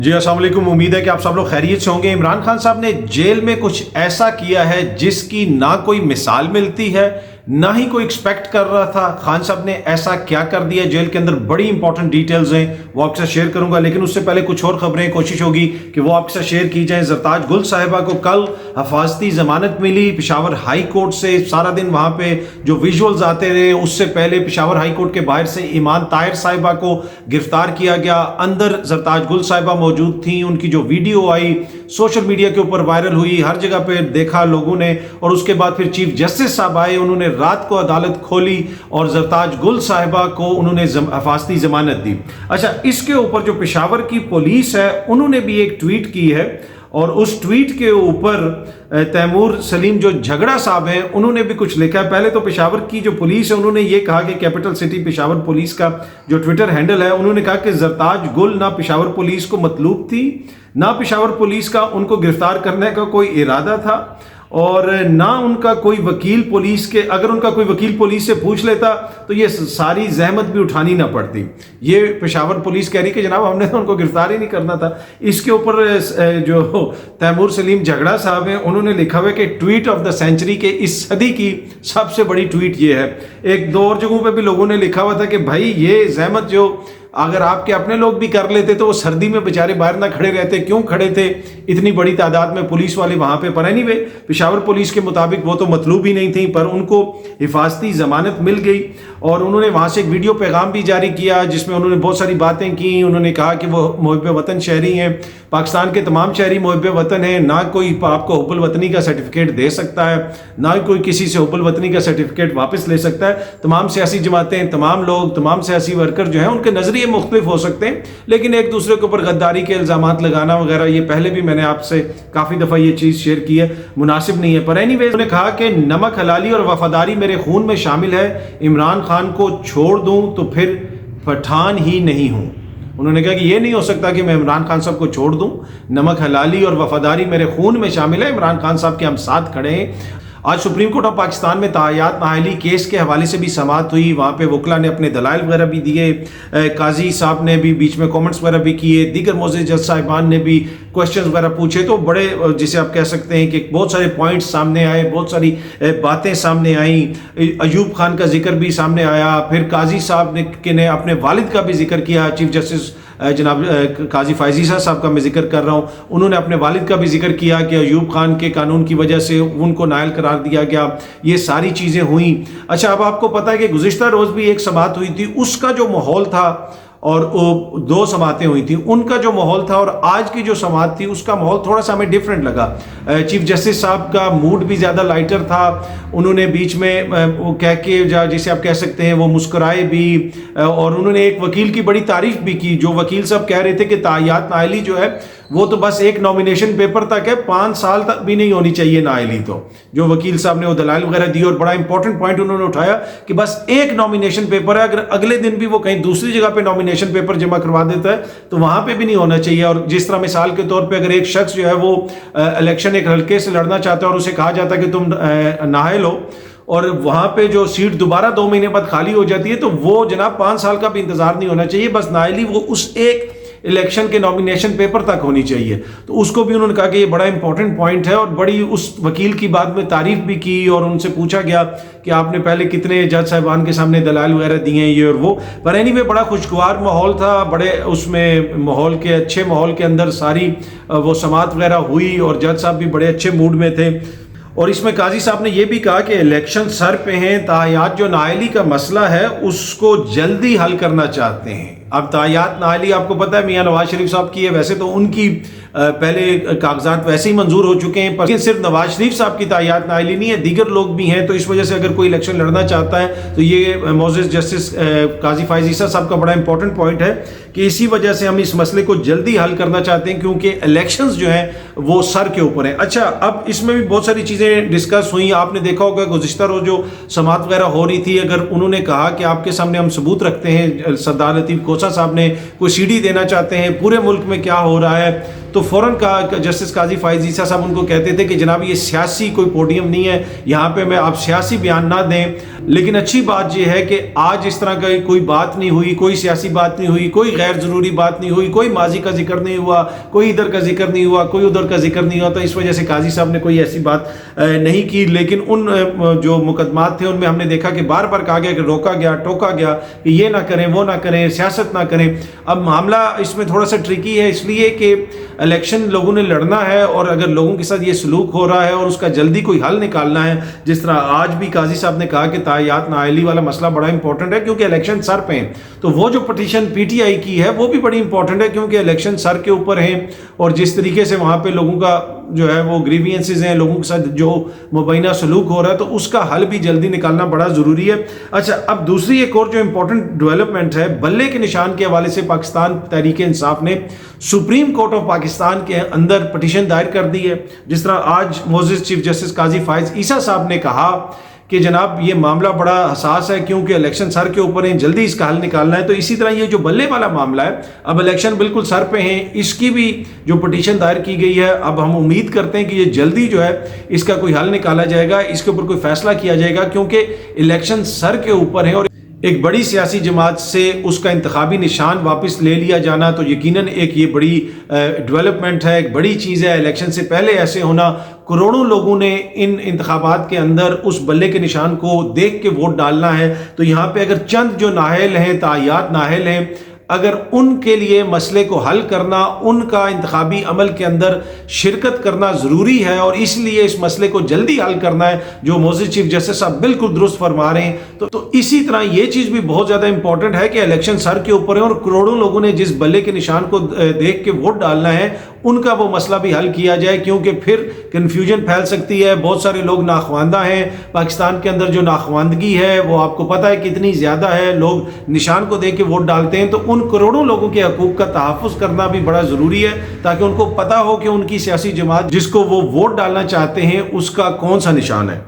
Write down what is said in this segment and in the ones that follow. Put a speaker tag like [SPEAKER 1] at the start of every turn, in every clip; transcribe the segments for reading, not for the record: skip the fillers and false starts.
[SPEAKER 1] جی السلام علیکم، امید ہے کہ آپ سب لوگ خیریت سے ہوں گے۔ عمران خان صاحب نے جیل میں کچھ ایسا کیا ہے جس کی نہ کوئی مثال ملتی ہے نہ ہی کوئی ایکسپیکٹ کر رہا تھا۔ خان صاحب نے ایسا کیا کر دیا جیل کے اندر، بڑی امپورٹنٹ ڈیٹیلز ہیں، وہ آپ کے ساتھ شیئر کروں گا، لیکن اس سے پہلے کچھ اور خبریں کوشش ہوگی کہ وہ آپ کے ساتھ شیئر کی جائیں۔ زرتاج گل صاحبہ کو کل حفاظتی ضمانت ملی پشاور ہائی کورٹ سے۔ سارا دن وہاں پہ جو ویژولز آتے رہے، اس سے پہلے پشاور ہائی کورٹ کے باہر سے ایمان طاہر صاحبہ کو گرفتار کیا گیا۔ اندر زرتاج گل صاحبہ موجود تھیں، ان کی جو ویڈیو آئی سوشل میڈیا کے اوپر وائرل ہوئی، ہر جگہ پہ دیکھا لوگوں نے، اور اس کے بعد پھر چیف جسٹس صاحب آئے، انہوں نے رات کو عدالت کھولی اور زرتاج گل صاحبہ کو انہوں نے حفاظتی ضمانت دی۔ اچھا، اس کے اوپر جو پشاور کی پولیس ہے انہوں نے بھی ایک ٹویٹ کی ہے، اور اس ٹویٹ کے اوپر تیمور سلیم جو جھگڑا صاحب ہیں انہوں نے بھی کچھ لکھا ہے۔ پہلے تو پشاور کی جو پولیس ہے انہوں نے یہ کہا کہ کیپٹل سٹی پشاور پولیس کا جو ٹویٹر ہینڈل ہے، انہوں نے کہا کہ زرتاج گل نہ پشاور پولیس کو مطلوب تھی، نہ پشاور پولیس کا ان کو گرفتار کرنے کا کوئی ارادہ تھا، اور نہ ان کا کوئی وکیل پولیس کے، اگر ان کا کوئی وکیل پولیس سے پوچھ لیتا تو یہ ساری زحمت بھی اٹھانی نہ پڑتی۔ یہ پشاور پولیس کہہ رہی کہ جناب ہم نے تو ان کو گرفتار ہی نہیں کرنا تھا۔ اس کے اوپر جو تیمور سلیم جھگڑا صاحب ہیں انہوں نے لکھا ہوا ہے کہ ٹویٹ آف دا سینچری کے اس صدی کی سب سے بڑی ٹویٹ یہ ہے۔ ایک دو اور جگہوں پہ بھی لوگوں نے لکھا ہوا تھا کہ بھائی یہ زحمت جو اگر آپ کے اپنے لوگ بھی کر لیتے تو وہ سردی میں بیچارے باہر نہ کھڑے رہتے، کیوں کھڑے تھے اتنی بڑی تعداد میں پولیس والے وہاں پہ؟ پر اینی وے پشاور پولیس کے مطابق وہ تو مطلوب ہی نہیں تھیں، پر ان کو حفاظتی ضمانت مل گئی، اور انہوں نے وہاں سے ایک ویڈیو پیغام بھی جاری کیا جس میں انہوں نے بہت ساری باتیں کی۔ انہوں نے کہا کہ وہ محب وطن شہری ہیں، پاکستان کے تمام شہری محب وطن ہیں، نہ کوئی آپ کو حب الوطنی کا سرٹیفکیٹ دے سکتا ہے، نہ کوئی کسی سے حب الوطنی کا سرٹیفکیٹ واپس لے سکتا ہے۔ تمام سیاسی جماعتیں، تمام لوگ، تمام سیاسی ورکر جو ہیں ان کے نظریے مختلف ہو سکتے ہیں، لیکن ایک دوسرے کے اوپر غداری کے الزامات لگانا وغیرہ، یہ پہلے بھی میں نے آپ سے کافی دفعہ یہ چیز شیئر کی ہے، مناسب نہیں ہے۔ پر اینی وے انہوں نے کہا کہ نمک حلالی اور وفاداری میرے خون میں شامل ہے، عمران خان کو چھوڑ دوں تو پھر پٹھان ہی نہیں ہوں۔ انہوں نے کہا کہ یہ نہیں ہو سکتا کہ میں عمران خان صاحب کو چھوڑ دوں، نمک حلالی اور وفاداری میرے خون میں شامل ہے، عمران خان صاحب کے ہم ساتھ کھڑے ہیں۔ آج سپریم کورٹ آف پاکستان میں تاحیات نااہلی کیس کے حوالے سے بھی سماعت ہوئی، وہاں پہ وکلا نے اپنے دلائل وغیرہ بھی دیے، قاضی صاحب نے بھی بیچ میں کومنٹس وغیرہ بھی کیے، دیگر معزز جج صاحبان نے بھی کوشچنز وغیرہ پوچھے، تو بڑے جسے آپ کہہ سکتے ہیں کہ بہت سارے پوائنٹس سامنے آئے، بہت ساری باتیں سامنے آئیں۔ ایوب خان کا ذکر بھی سامنے آیا، پھر قاضی صاحب نے اپنے والد کا بھی ذکر کیا، چیف جسٹس جناب قاضی فائز عیسیٰ صاحب کا میں ذکر کر رہا ہوں، انہوں نے اپنے والد کا بھی ذکر کیا کہ ایوب خان کے قانون کی وجہ سے ان کو نائل قرار دیا گیا، یہ ساری چیزیں ہوئیں۔ اچھا، اب آپ کو پتہ ہے کہ گزشتہ روز بھی ایک سماعت ہوئی تھی، اس کا جو ماحول تھا، اور دو سماعتیں ہوئی تھیں، ان کا جو ماحول تھا اور آج کی جو سماعت تھی اس کا ماحول تھوڑا سا ہمیں ڈیفرنٹ لگا۔ چیف جسٹس صاحب کا موڈ بھی زیادہ لائٹر تھا، انہوں نے بیچ میں وہ کہہ کے جسے آپ کہہ سکتے ہیں وہ مسکرائے بھی، اور انہوں نے ایک وکیل کی بڑی تعریف بھی کی۔ جو وکیل صاحب کہہ رہے تھے کہ تاحیات نااہلی جو ہے وہ تو بس ایک نامینیشن پیپر تک ہے، 5 سال تک بھی نہیں ہونی چاہیے نااہلی، تو جو وکیل صاحب نے وہ دلائل وغیرہ دی، اور بڑا امپورٹنٹ پوائنٹ انہوں نے اٹھایا کہ بس ایک نامینیشن پیپر ہے، اگر اگلے دن بھی وہ کہیں دوسری جگہ پہ نامینیشن پیپر جمع کروا دیتا ہے تو وہاں پہ بھی نہیں ہونا چاہیے۔ اور جس طرح مثال کے طور پہ اگر ایک شخص جو ہے وہ الیکشن ایک حلقے سے لڑنا چاہتا ہے اور اسے کہا جاتا ہے کہ تم نااہل ہو، اور وہاں پہ جو سیٹ دوبارہ 2 مہینے بعد خالی ہو جاتی ہے، تو وہ جناب 5 سال کا بھی انتظار نہیں ہونا چاہیے، بس نااہلی وہ اس ایک الیکشن کے نامینیشن پیپر تک ہونی چاہیے۔ تو اس کو بھی انہوں نے کہا کہ یہ بڑا امپورٹنٹ پوائنٹ ہے، اور بڑی اس وکیل کی بعد میں تعریف بھی کی، اور ان سے پوچھا گیا کہ آپ نے پہلے کتنے جج صاحبان کے سامنے دلائل وغیرہ دیے ہیں، یہ اور وہ۔ پر اینی وے بڑا خوشگوار ماحول تھا، بڑے اس میں ماحول کے اچھے ماحول کے اندر ساری وہ سماعت وغیرہ ہوئی، اور جج صاحب بھی بڑے اچھے موڈ میں تھے۔ اور اس میں قاضی صاحب نے یہ بھی کہا کہ الیکشن سر پہ ہیں، تاحیات جو نااہلی کا مسئلہ ہے اس کو جلدی حل کرنا چاہتے ہیں۔ اب تاحیات نااہلی آپ کو پتہ ہے میاں نواز شریف صاحب کی ہے، ویسے تو ان کی پہلے کاغذات ویسے ہی منظور ہو چکے ہیں، لیکن صرف نواز شریف صاحب کی تاحیات نااہلی نہیں ہے، دیگر لوگ بھی ہیں، تو اس وجہ سے اگر کوئی الیکشن لڑنا چاہتا ہے تو یہ معزز جسٹس قاضی فائز عیسیٰ صاحب کا بڑا امپورٹنٹ پوائنٹ ہے کہ اسی وجہ سے ہم اس مسئلے کو جلدی حل کرنا چاہتے ہیں، کیونکہ الیکشنز جو ہیں وہ سر کے اوپر ہیں۔ اچھا، اب اس میں بھی بہت ساری چیزیں ڈسکس ہوئیں، آپ نے دیکھا ہوگا گزشتہ روز جو سماعت وغیرہ ہو رہی تھی، اگر انہوں نے کہا کہ آپ کے سامنے ہم ثبوت رکھتے ہیں، سردار لطیف کوسہ صاحب نے کوئی CD دینا چاہتے ہیں پورے ملک میں کیا ہو رہا ہے، تو فوراً جسٹس قاضی فائز عیسیٰ صاحب ان کو کہتے تھے کہ جناب یہ سیاسی کوئی پوڈیم نہیں ہے، یہاں پہ میں آپ سیاسی بیان نہ دیں، لیکن اچھی بات یہ ہے کہ آج اس طرح کا کوئی بات نہیں ہوئی، کوئی سیاسی بات نہیں ہوئی، کوئی غیر ضروری بات نہیں ہوئی، کوئی ماضی کا ذکر نہیں ہوا، کوئی ادھر کا ذکر نہیں ہوا، کوئی ادھر کا ذکر نہیں ہوا، تو اس وجہ سے قاضی صاحب نے کوئی ایسی بات نہیں کی۔ لیکن ان جو مقدمات تھے ان میں ہم نے دیکھا کہ بار بار کہا گیا کہ روکا گیا، ٹوکا گیا کہ یہ نہ کریں، وہ نہ کریں، سیاست نہ کریں۔ اب معاملہ اس میں تھوڑا سا ٹرکی ہے، اس لیے کہ الیکشن لوگوں نے لڑنا ہے، اور اگر لوگوں کے ساتھ یہ سلوک ہو رہا ہے اور اس کا جلدی کوئی حل نکالنا ہے، جس طرح آج بھی قاضی صاحب نے کہا کہ تاحیات نااہلی والا مسئلہ بڑا امپورٹنٹ ہے کیونکہ الیکشن سر پہ ہیں، تو وہ جو پٹیشن پی ٹی آئی کی ہے وہ بھی بڑی امپورٹنٹ ہے کیونکہ الیکشن سر کے اوپر ہیں، اور جس طریقے سے وہاں پہ لوگوں کا جو ہے وہ گریوینسز ہیں، لوگوں کے ساتھ جو مبینہ سلوک ہو رہا ہے، تو اس کا حل بھی جلدی نکالنا بڑا ضروری ہے۔ اچھا، اب دوسری ایک اور جو امپورٹنٹ ڈیولپمنٹ ہے، بلے کے نشان کے حوالے سے پاکستان تحریک انصاف نے سپریم کورٹ آف پاکستان کے اندر پٹیشن دائر کر دی ہے۔ جس طرح آج معزز چیف جسٹس قاضی فائز عیسیٰ صاحب نے کہا کہ جناب یہ معاملہ بڑا حساس ہے کیونکہ الیکشن سر کے اوپر ہیں، جلدی اس کا حل نکالنا ہے، تو اسی طرح یہ جو بلے والا معاملہ ہے، اب الیکشن بالکل سر پہ ہیں، اس کی بھی جو پٹیشن دائر کی گئی ہے، اب ہم امید کرتے ہیں کہ یہ جلدی جو ہے اس کا کوئی حل نکالا جائے گا، اس کے اوپر کوئی فیصلہ کیا جائے گا، کیونکہ الیکشن سر کے اوپر ہے اور ایک بڑی سیاسی جماعت سے اس کا انتخابی نشان واپس لے لیا جانا تو یقیناً ایک یہ بڑی ڈیولپمنٹ ہے، ایک بڑی چیز ہے۔ الیکشن سے پہلے ایسے ہونا، کروڑوں لوگوں نے ان انتخابات کے اندر اس بلے کے نشان کو دیکھ کے ووٹ ڈالنا ہے، تو یہاں پہ اگر چند جو نااہل ہیں، تاحیات نااہل ہیں، اگر ان کے لیے مسئلے کو حل کرنا، ان کا انتخابی عمل کے اندر شرکت کرنا ضروری ہے، اور اس لیے اس مسئلے کو جلدی حل کرنا ہے، جو معزز چیف جسٹس صاحب بالکل درست فرما رہے ہیں۔ تو اسی طرح یہ چیز بھی بہت زیادہ امپورٹنٹ ہے کہ الیکشن سر کے اوپر ہے، اور کروڑوں لوگوں نے جس بلے کے نشان کو دیکھ کے ووٹ ڈالنا ہے، ان کا وہ مسئلہ بھی حل کیا جائے، کیونکہ پھر کنفیوژن پھیل سکتی ہے۔ بہت سارے لوگ ناخواندہ ہیں، پاکستان کے اندر جو ناخواندگی ہے وہ آپ کو پتہ ہے کتنی زیادہ ہے، لوگ نشان کو دیکھ کے ووٹ ڈالتے ہیں، تو ان کروڑوں لوگوں کے حقوق کا تحفظ کرنا بھی بڑا ضروری ہے، تاکہ ان کو پتہ ہو کہ ان کی سیاسی جماعت جس کو وہ ووٹ ڈالنا چاہتے ہیں اس کا کون سا نشان ہے۔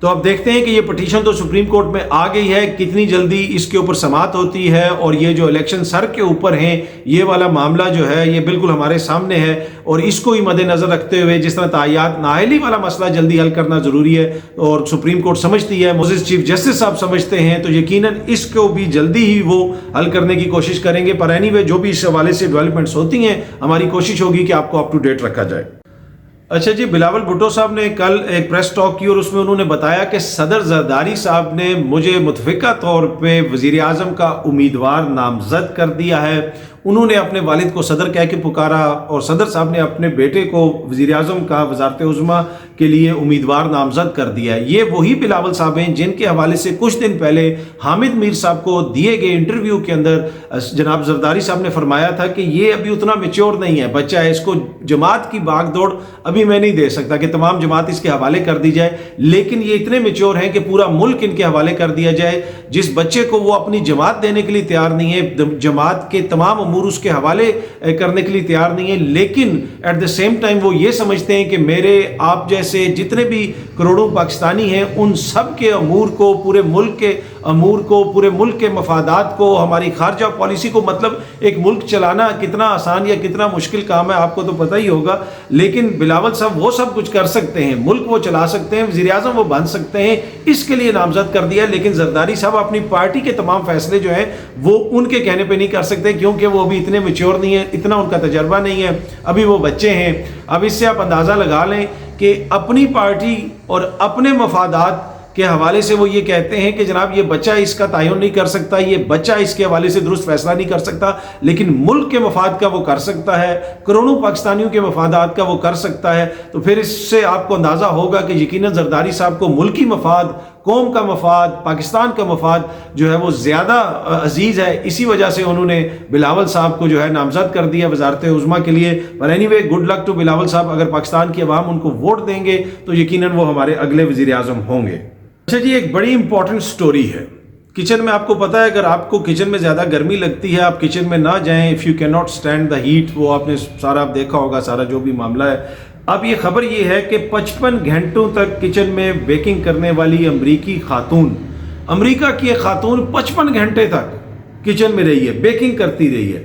[SPEAKER 1] تو اب دیکھتے ہیں کہ یہ پٹیشن تو سپریم کورٹ میں آ گئی ہے، کتنی جلدی اس کے اوپر سماعت ہوتی ہے، اور یہ جو الیکشن سر کے اوپر ہیں یہ والا معاملہ جو ہے یہ بالکل ہمارے سامنے ہے، اور اس کو ہی مد نظر رکھتے ہوئے جس طرح تاحیات نااہلی والا مسئلہ جلدی حل کرنا ضروری ہے اور سپریم کورٹ سمجھتی ہے، معزز چیف جسٹس صاحب سمجھتے ہیں، تو یقیناً اس کو بھی جلدی ہی وہ حل کرنے کی کوشش کریں گے۔ پر اینی وے جو بھی اس حوالے سے ڈیولپمنٹس ہوتی ہیں، ہماری کوشش ہوگی کہ آپ کو اپ ٹو ڈیٹ رکھا جائے۔ اچھا جی، بلاول بھٹو صاحب نے کل ایک پریس ٹاک کی اور اس میں انہوں نے بتایا کہ صدر زرداری صاحب نے مجھے متفقہ طور پہ وزیر اعظم کا امیدوار نامزد کر دیا ہے۔ انہوں نے اپنے والد کو صدر کہہ کے پکارا، اور صدر صاحب نے اپنے بیٹے کو وزیر اعظم کا وزارت عظمیٰ کے لیے امیدوار نامزد کر دیا ہے۔ یہ وہی بلاول صاحب ہیں جن کے حوالے سے کچھ دن پہلے حامد میر صاحب کو دیے گئے انٹرویو کے اندر جناب زرداری صاحب نے فرمایا تھا کہ یہ ابھی اتنا میچور نہیں ہے، بچہ ہے، اس کو جماعت کی بھاگ دوڑ ابھی میں نہیں دے سکتا کہ تمام جماعت اس کے حوالے کر دی جائے، لیکن یہ اتنے میچور ہیں کہ پورا ملک ان کے حوالے کر دیا جائے۔ جس بچے کو وہ اپنی جماعت دینے کے لیے تیار نہیں ہے، جماعت کے تمام امور اس کے حوالے کرنے کے لیے تیار نہیں ہے، لیکن ایٹ دا سیم ٹائم وہ یہ سمجھتے ہیں کہ میرے آپ جیسے جتنے بھی کروڑوں پاکستانی ہیں ان سب کے امور کو، پورے ملک کے امور کو، پورے ملک کے مفادات کو، ہماری خارجہ پالیسی کو، مطلب ایک ملک چلانا کتنا آسان یا کتنا مشکل کام ہے آپ کو تو پتہ ہی ہوگا، لیکن بلاول صاحب وہ سب کچھ کر سکتے ہیں، ملک وہ چلا سکتے ہیں، وزیر اعظم وہ بن سکتے ہیں، اس کے لیے نامزد کر دیا۔ لیکن زرداری صاحب اپنی پارٹی کے تمام فیصلے جو ہیں وہ ان کے کہنے پہ نہیں کر سکتے، کیونکہ وہ ابھی اتنے میچور نہیں ہیں، اتنا ان کا تجربہ نہیں ہے، ابھی وہ بچے ہیں۔ اب اس سے آپ اندازہ لگا لیں کہ اپنی پارٹی اور اپنے مفادات کے حوالے سے وہ یہ کہتے ہیں کہ جناب یہ بچہ اس کا تعین نہیں کر سکتا، یہ بچہ اس کے حوالے سے درست فیصلہ نہیں کر سکتا، لیکن ملک کے مفاد کا وہ کر سکتا ہے، کروڑوں پاکستانیوں کے مفادات کا وہ کر سکتا ہے۔ تو پھر اس سے آپ کو اندازہ ہوگا کہ یقیناً زرداری صاحب کو ملکی مفاد، قوم کا مفاد، پاکستان کا مفاد جو ہے وہ زیادہ عزیز ہے، اسی وجہ سے انہوں نے بلاول صاحب کو جو ہے نامزد کر دیا وزارت عظمیٰ کے لیے۔ پر anyway good luck to Bilawal صاحب، اگر پاکستان کی عوام ان کو ووٹ دیں گے تو یقیناً وہ ہمارے اگلے وزیر اعظم ہوں گے۔ اچھا جی، ایک بڑی امپورٹنٹ سٹوری ہے کچن میں۔ آپ کو پتا ہے اگر آپ کو کچن میں زیادہ گرمی لگتی ہے آپ کچن میں نہ جائیں، if you can not stand the heat, وہ آپ نے سارا آپ دیکھا ہوگا، سارا جو بھی معاملہ ہے۔ اب یہ خبر یہ ہے کہ 55 گھنٹوں تک کچن میں بیکنگ کرنے والی امریکی خاتون، امریکہ کی ایک خاتون 55 گھنٹے تک کچن میں رہی ہے، بیکنگ کرتی رہی ہے۔